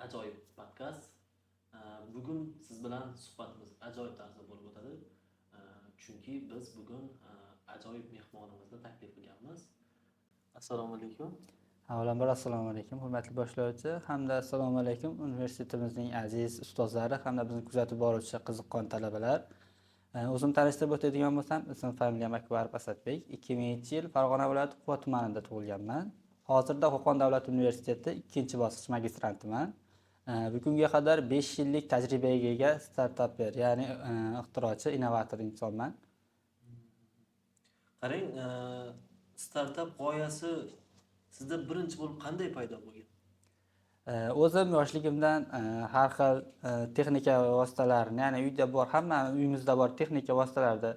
Ajoyib podkast. Bugun siz bilan suhbatimiz ajoyib tarzda bo'lib o'tadi. Chunki biz bugun ajoyib mehmonimizni taklif qilganmiz. Assalomu alaykum. Avvalambor assalomu alaykum hurmatli boshlovchi hamda assalomu alaykum universitetimizning aziz ustozlari hamda bizni kuzatib boruvchi qiziqqon talabalar. O'zim tanishtirib o'tadigan bo'lsam, ism familiyam Akbarov Asadbek. 2000-yil Farg'ona viloyati Quva tumanida tug'ilganman. Hozirda Qo'qon davlat universiteti 2-bosqich magistrantiman. Bugunga qadar 5 yillik tajribaga ega startapper, ya'ni ixtirochi, innovator insonman. Qarang, startap g'oyasi sizda birinchi bo'lib qanday paydo bo'lgan? O'zim yoshligimdan har xil texnika vositalarini, ya'ni uyda bor, hamma uyimizda bor texnika vositalarida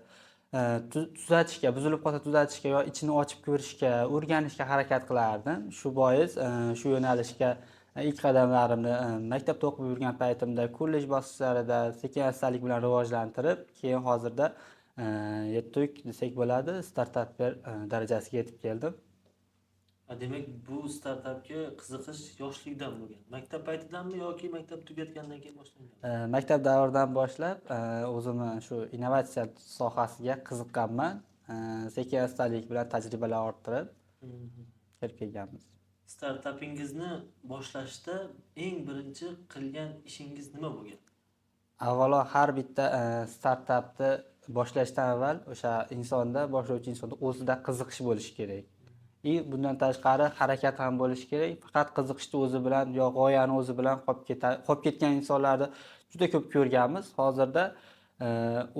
tuzatishga, buzilib qolsa tuzatishga yo ichini ochib ko'rishga, o'rganishga harakat qilardim. Shu bois shu yo'nalishga ilk qadamlarimni maktabda o'qib yurgan paytimda kollej bosqichlarida sekin-astalik bilan rivojlantirib, keyin hozirda yetuk desak bo'ladi, startapper darajasiga yetib keldim. Demak, bu startapga qiziqish yoshlikdan bo'lgan. Maktab paytidanmi yoki maktab tugatgandan keyin boshlangan? Maktab davridan boshlab o'zimni shu innovatsiya sohasiga qiziqqanman. Sekin-astalik bilan tajribalar orttirib kirib kelganmiz. Startapingizni boshlashda eng birinchi qilgan ishingiz nima bo'lgan? Avvalo har bitta startapni boshlashdan avval o'sha insonda, boshlovchi insonda o'zida qiziqish bo'lishi kerak. Bundan tashqari harakat ham bo'lishi kerak. Faqat qiziqishni o'zi bilan yo g'oyani o'zi bilan qolib ketgan insonlarni juda ko'p ko'rganmiz. Hozirda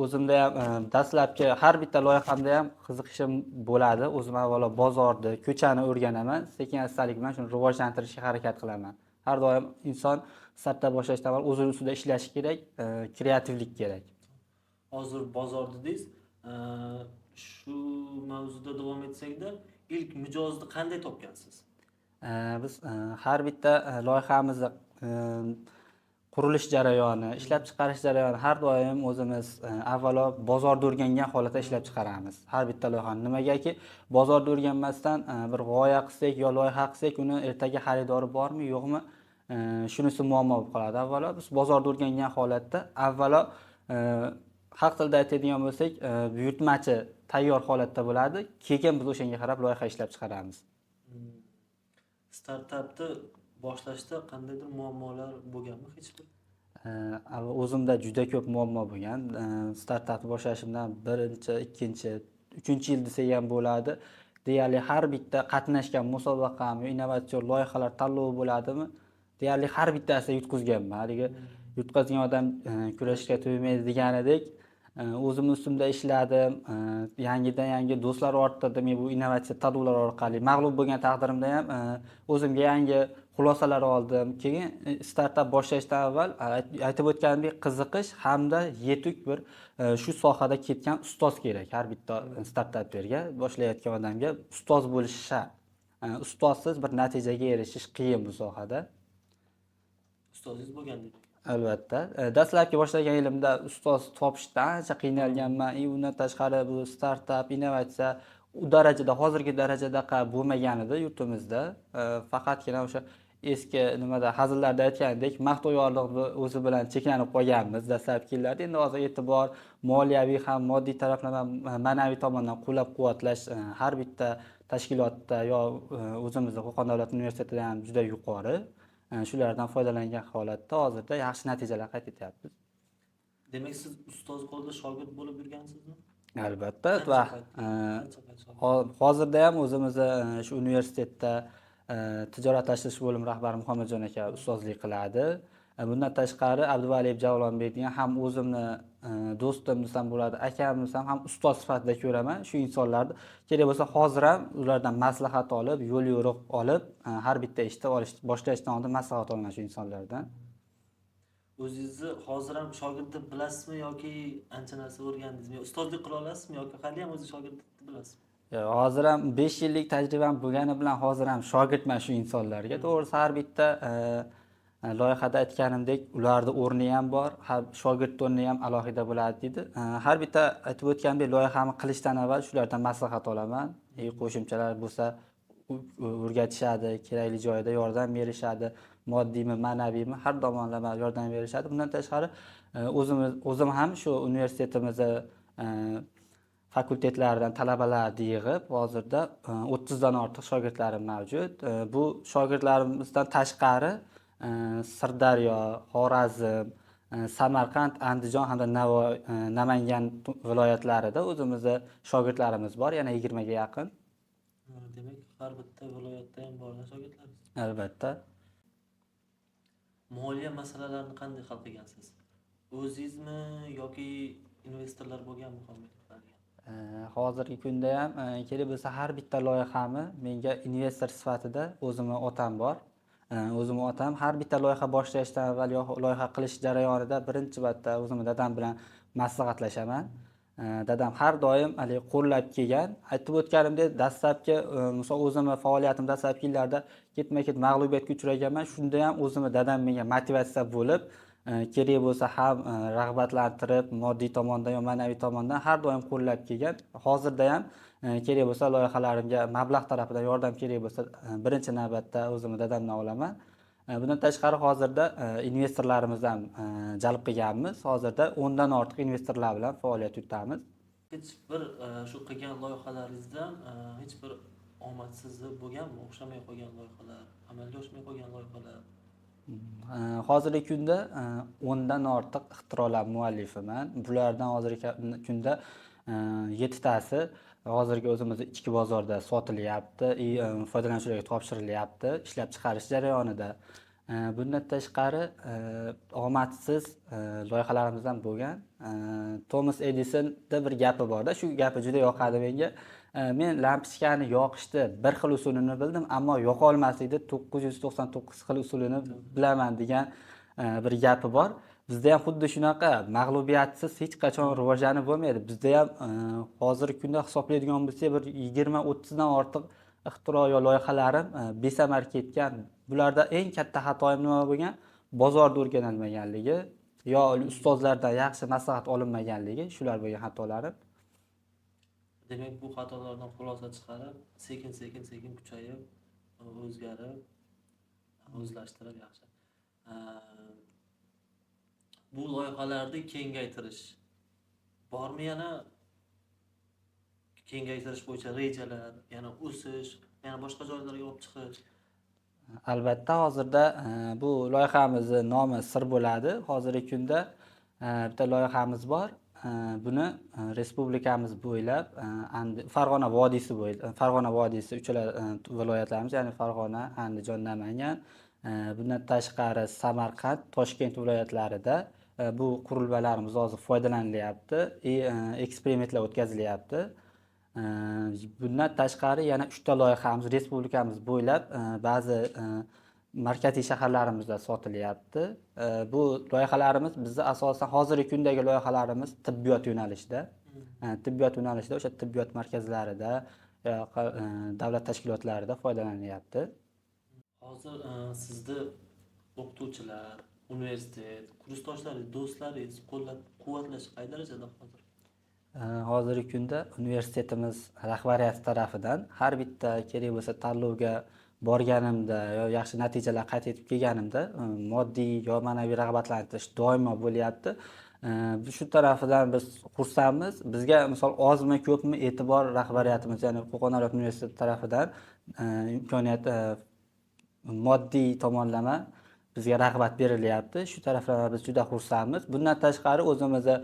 o'zimda ham dastlabki har bitta loyihamda ham qiziqishim bo'ladi. O'zim avvalo bozorni, ko'chani o'rganaman, sekin-astalik bilan shuni rivojlantirishga harakat qilaman. Har doim inson startap boshlashdan avval o'zini ustida ishlashi kerak, kreativlik kerak. Hozir bozor dedingiz, shu mavzuda davom etsakda, ilk mijozni qanday topgansiz? Biz har bitta loyihamizni qurilish jarayoni, ishlab chiqarish jarayoni har doim o'zimiz avvalo bozorda o'rgangan holatda ishlab chiqaramiz. Har bitta loyihani. Nimagaki, bozorda o'rganmasdan bir g'oya qilsak yo loyiha qilsak, uni ertaga xaridori bormi, yo'qmi, shunisi muammo bo'lib qoladi. Avvalo biz bozorda o'rgangan holatda avvalo haq tilda aytadigan bo'lsak, buyurtmachi tayyor holatda bo'ladi. Keyin biz o'shanga qarab loyiha ishlab chiqaramiz. Startapni boshlashda qandaydir muammolar bo'lganmi hech bir? O'zimda juda ko'p muammo bo'lgan. Startapni boshlashimdan 1-chi, 2-chi, 3-chi yil desak ham bo'ladi. Deyarli har bitta qatnashgan musobaqam, innovatsion loyihalar tanlovi bo'ladimi? Deyarli har bittasida yutqizganman. Haligi yutqazgan odam kurashga to'ymaydi deganidek, o'zim ustimda ishladim, yangidan yangi do'stlar orttirdim. Bu innovatsiya tanlovlar orqali mag'lub bo'lgan taqdirimda ham o'zimga yangi xulosalar oldim. Keyin startap boshlashdan avval aytib o'tganimdek qiziqish hamda yetuk bir shu sohada ketgan ustoz kerak. Har bitta startapperga, boshlayotgan odamga ustoz bo'lishi shart. Ustozsiz bir natijaga erishish qiyin bu sohada. Ustozingiz bo'lgan dedik. Albatta. Dastlabki boshlagan yilimda ustoz topishda ancha qiynalganman. Undan tashqari bu startap, innovatsiya u darajada, hozirgi darajada bo'lmagan edi yurtimizda. Faqatgina o'sha eski nimada hazillarda aytgandek, maqtovyorlikni o'zi bilan cheklanib qolganmiz dastlabki yillarda. Endi hozir e'tibor moliyaviy ham, moddiy tarafdan ham, ma'naviy tomondan qo'llab-quvvatlash har bitta tashkilotda yo o'zimizda Qo'qon davlat universitetida ham juda yuqori. Shulardan foydalangan holatda hozirda yaxshi natijalar qayd etyapmiz. Demak, siz ustoz qo'lida shogird bo'lib yurgansizmi? Albatta va hozirda ham o'zimiz shu universitetda tijoratlashtirish bo'limi rahbari Muhammadjon aka ustozlik qiladi. Bundan tashqari Abduvaliyev Javlonbekni ham o'zimni do'stim desam bo'ladi, akam desam ham ustoz sifatida ko'raman. Shu insonlarni kerak bo'lsa hozir ham ulardan maslahat olib, yo'l yo'riq olib, har bitta ishni boshlashdan oldin maslahat olaman shu insonlardan. O'zingizni hozir ham shogird deb bilasizmi yoki ancha narsa o'rgandingizmi? Ustozlik qila olasizmi yoki hali ham o'zingizni shogird deb bilasizmi? Hozir ham 5 yillik tajribam bo'lgani bilan hozir ham shogirdman shu insonlarga. To'g'risi har bitta loyihada aytganimdek, ularda o'rni ham bor, shogird o'rni ham alohida bo'ladi dedi. Har bitta aytib o'tganimdek loyihani qilishdan avval shulardan maslahat olaman. Qo'shimchalar bo'lsa o'rgatishadi, kerakli joyda yordam berishadi. moddiymi, ma'naviymi har tomonlama yordam berishadi. Bundan tashqari o'zim ham shu universitetimizni fakultetlaridan talabalarni yig'ib, hozirda 30 dan ortiq shogirdlarim mavjud. Bu shogirdlarimizdan tashqari Sirdaryo, Xorazm, Samarqand, Andijon hamda Namangan viloyatlarida o'zimizni shogirdlarimiz bor, yana 20 ga yaqin. Demak, har bitta viloyatda ham bor shogirdlaringiz. Albatta. Moliya masalalarini qanday hal qilgansiz? O'zingizmi yoki investorlar bo'lganmi Hozirgi kunda ham kerak bo'lsa har bitta loyihani menga investor sifatida o'zimni otam bor. O'zimni otam har bitta loyiha boshlashdan avval loyiha qilish jarayonida birinchi marta o'zim dadam bilan maslahatlashaman. Dadam har doim qo'llab kelgan. Aytib o'tganimdek, dastlabki misol o'zimni faoliyatim dastlabki yillarda ketma-ket mag'lubiyatga uchraganman. Shunda ham o'zimni dadam menga motivatsiya bo'lib, kerak bo'lsa ham rag'batlantirib, moddiy tomondan yoki ma'naviy tomondan har doim qo'llab kelgan. Hozirda ham kerak bo'lsa loyihalarimga mablag' tarafidan yordam kerak bo'lsa, birinchi navbatda o'zimni dadamdan olaman. Bundan tashqari hozirda investorlarimizni ham jalb qilganmiz. Hozirda 10 dan ortiq investorlar bilan faoliyat yuritamiz. Hech bir shu qilgan loyihalaringizdan hech bir omadsiz bo'lganmi? O'xshamay qolgan loyihalar, amalga oshmay qolgan loyihalar? Hozirgi kunda 10 dan ortiq ixtirolar muallifiman. Bulardan hozirgi kunda 7 tasi hozirgi o'zimizda ichki bozorda sotilyapti, foydalanuvchilarga topshirilyapti, ishlab chiqarish jarayonida. Bundan tashqari omadsiz loyihalarimiz ham bo'lgan. Thomas Edisonda bir gapi bor-da, shu gapi juda yoqadi menga. Men lampochkani yoqishni bir xil usulini bildim, ammo yoqa olmaslikni 999 xil usulini bilaman degan bir gapi bor. Bizda ham xuddi shunaqa mag'lubiyatsiz hech qachon rivojlanib bo'lmaydi. Bizda ham hozirgi kunda hisoblaydigan bo'lsak, bir 20-30 dan ortiq ixtiro yo loyihalarim besamar ketgan. Bularda eng katta xatoim nima bo'lgan? Bozorda o'rganilmaganligi yo ustozlardan yaxshi maslahat olinmaganligi, shular bo'lgan xatolarim. Demak, bu xatolardan xulosa chiqarib, sekin kuchayib, o'zgarib, o'zlashtirib yaxshi. Bu loyihalarni kengaytirish bormi, yana kengaytirish bo'yicha rejalar, yana o'sish, yana boshqa joylarga olib chiqish? Albatta, hozirda bu loyihamizning nomi sir bo'ladi. Hozirgi kunda bitta loyihamiz bor. Buni respublikamiz bo'ylab, Farg'ona vodiysi uchala viloyatlarimiz, ya'ni Farg'ona, Andijon, Namangan, bundan tashqari Samarqand, Toshkent viloyatlarida bu qurilmalarimiz hozir foydalanilyapti, eksperimentlar o'tkazilyapti. Bundan tashqari yana 3 ta loyihamiz respublikamiz bo'ylab ba'zi markaziy shaharlarimizda sotilyapti. Bu loyihalarimiz bizda asosan hozirgi kundagi loyihalarimiz tibbiyot yo'nalishida. Tibbiyot yo'nalishida o'sha tibbiyot markazlarida, davlat tashkilotlarida foydalanilyapti. Hozir sizni o'qituvchilar, universitet, kursdoshlaringiz, do'stlaringiz qo'llab-quvvatlash qay darajada hozir? Hozirgi kunda universitetimiz rahbariyati tarafidan har bitta kerak bo'lsa tanlovga borganimda yo yaxshi natijalar qayd etib kelganimda moddiy yo ma'naviy rag'batlantirish doimo bo'lyapti. Shu tarafidan biz xursandmiz. Bizga misol ozmi ko'pmi e'tibor rahbariyatimiz, ya'ni Qo'qon davlat universiteti tarafidan imkoniyat moddiy tomonlama bizga rag'bat berilyapti. Shu tarafdan biz juda xursandmiz. Bundan tashqari o'zimizni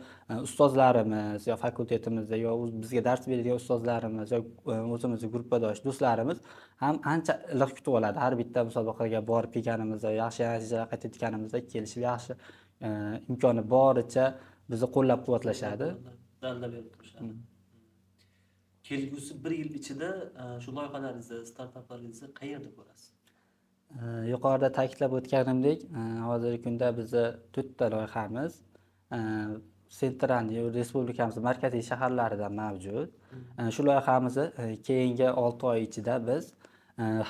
ustozlarimiz yo fakultetimizda yo bizga dars beradigan ustozlarimiz yo o'zimizni gruppadosh do'stlarimiz ham ancha iliq kutib oladi. Har bitta musobaqaga borib kelganimizda, yaxshi natijalar qayd etganimizda kelishib yaxshi imkoni boricha bizni qo'llab-quvvatlashadi. Dalda berib turishadi. Kelgusi 1 yil ichida shu loyihalaringizni, startaplaringizni qayerda ko'rasiz? Yuqorida ta'kidlab o'tganimdek, hozirgi kunda bizda 4 ta loyihamiz sentral respublikamiz markaziy shaharlarida mavjud. Shu loyihamizni keyingi 6 oy ichida biz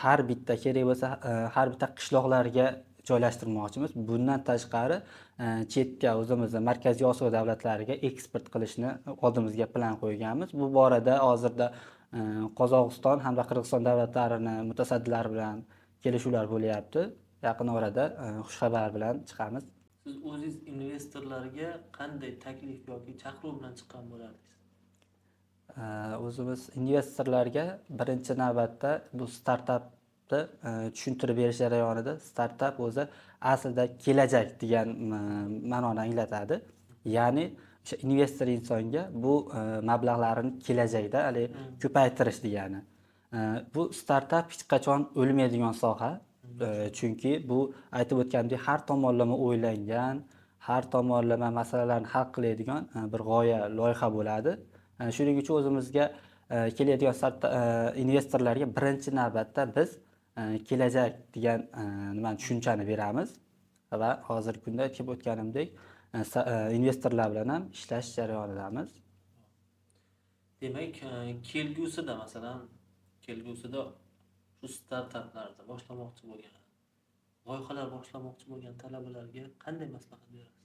har bitta kerak bo'lsa har bitta qishloqlarga joylashtirmoqchimiz. Bundan tashqari chetga o'zimizning Markaziy Osiyo davlatlariga eksport qilishni oldimizga plan qo'yganmiz. Bu borada hozirda Qozog'iston hamda Qirg'iziston davlatlarini mutasaddilari bilan kelishuvlar bo'lyapti. yaqin orada xushxabar bilan chiqamiz. Siz o'zingiz investorlarga qanday taklif yoki chaqiruv bilan chiqqan bo'lardingiz? O'zimiz investorlarga birinchi navbatda bu startapni tushuntirib berish jarayonida startap o'zi aslida kelajak degan ma'noni anglatadi. Ya'ni o'sha investor insonga bu mablag'larni kelajakda hali ko'paytirish degani. Bu startap hech qachon o'lmaydigan soha. Chunki bu aytib o'tgandek har tomonlama o'ylangan, har tomonlama masalalarni hal qiladigan bir g'oya, loyiha bo'ladi. Shuning uchun o'zimizga keladigan investorlarga birinchi navbatda biz kelajak degan nimani tushunchani beramiz va hozirgi kunda aytib o'tganimdek investorlar bilan ham ishlash jarayonidamiz. Demak, kelgusida shu startaplarni boshlamoqchi bo'lgan, loyihalar boshlamoqchi bo'lgan talabalarga qanday maslahat berasiz?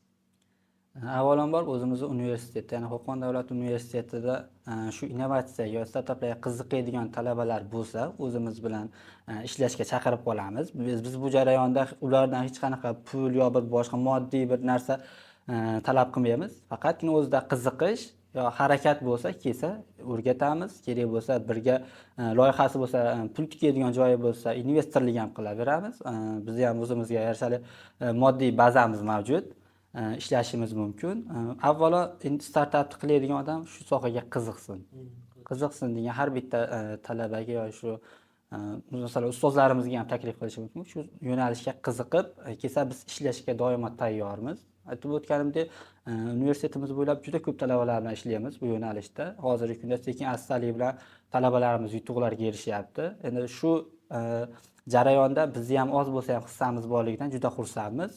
Avvalambor o'zimizni universitetda, ya'ni Qo'qon davlat universitetida shu innovatsiyaga, startaplarga qiziqadigan talabalar bo'lsa, o'zimiz bilan ishlashga chaqirib qolamiz. Biz bu jarayonda ulardan hech qanaqa pul yo bir boshqa moddiy bir narsa talab qilmaymiz. Faqatgina o'zida qiziqish yo harakat bo'lsa, kelsa o'rgatamiz. Kerak bo'lsa birga loyihasi bo'lsa, pul tikadigan joyi bo'lsa, investorlik ham qilaveramiz. Biz ham o'zimizga yarashali moddiy bazamiz mavjud. Ishlashimiz mumkin. Avvalo startapni qiladigan odam shu sohaga qiziqsin degan har bitta talabaga yoki shu masalan ustozlarimizga ham taklif qilish mumkin. Shu yo'nalishga qiziqib kelsa biz ishlashga doimo tayyormiz. Aytib o'tganimdek, universitetimiz bo'ylab juda ko'p talabalar bilan ishlaymiz bu yo'nalishda. Hozirgi kunda sekin-astalik bilan talabalarimiz yutuqlarga erishyapti. Endi shu jarayonda bizni ham oz bo'lsa ham hissamiz borligidan juda xursandmiz.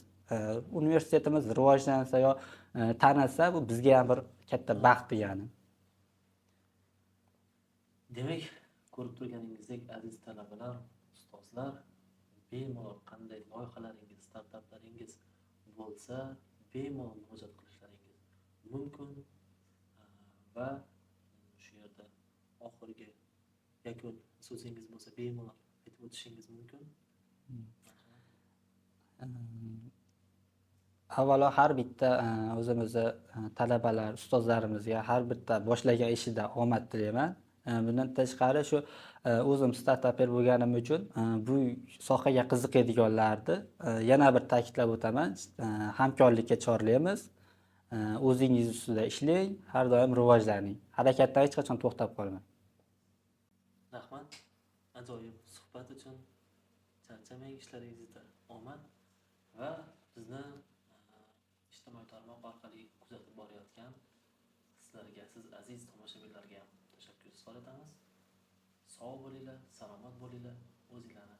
Universitetimiz rivojlansa yo tanilsa, bu bizga ham bir katta baxt degani. Demak, ko'rib turganingizdek, aziz talabalar, ustozlar, bemalol qanday loyihalaringiz, startaplaringiz bo'lsa, bemalol murojaat qilishlaringiz mumkin va shu yerda oxirgi yakun so'zingiz bo'lsa, bemalol aytib o'tishingiz mumkin. Avvalo har bitta o'zimizni talabalar, ustozlarimizga har bitta boshlagan ishida omad tilayman. Bundan tashqari shu o'zim startaper bo'lganim uchun bu sohaga qiziqadiganlarni yana bir ta'kidlab o'taman, hamkorlikka chorlaymiz. O'zingiz ustida ishlang, har doim rivojlaning. Harakatdan hech qachon to'xtab qolmang. Rahmat. Ajoyib suhbat uchun. Charchamang, ishlaringizda omad va bizni ijtimoiy tarmoq orqali kuzatib borayotgan sizlarga, siz aziz tomoshabinlarga ham tashakkur izhor etamiz. Sog' bo'linglar, salomat bo'linglar, o'zinglarni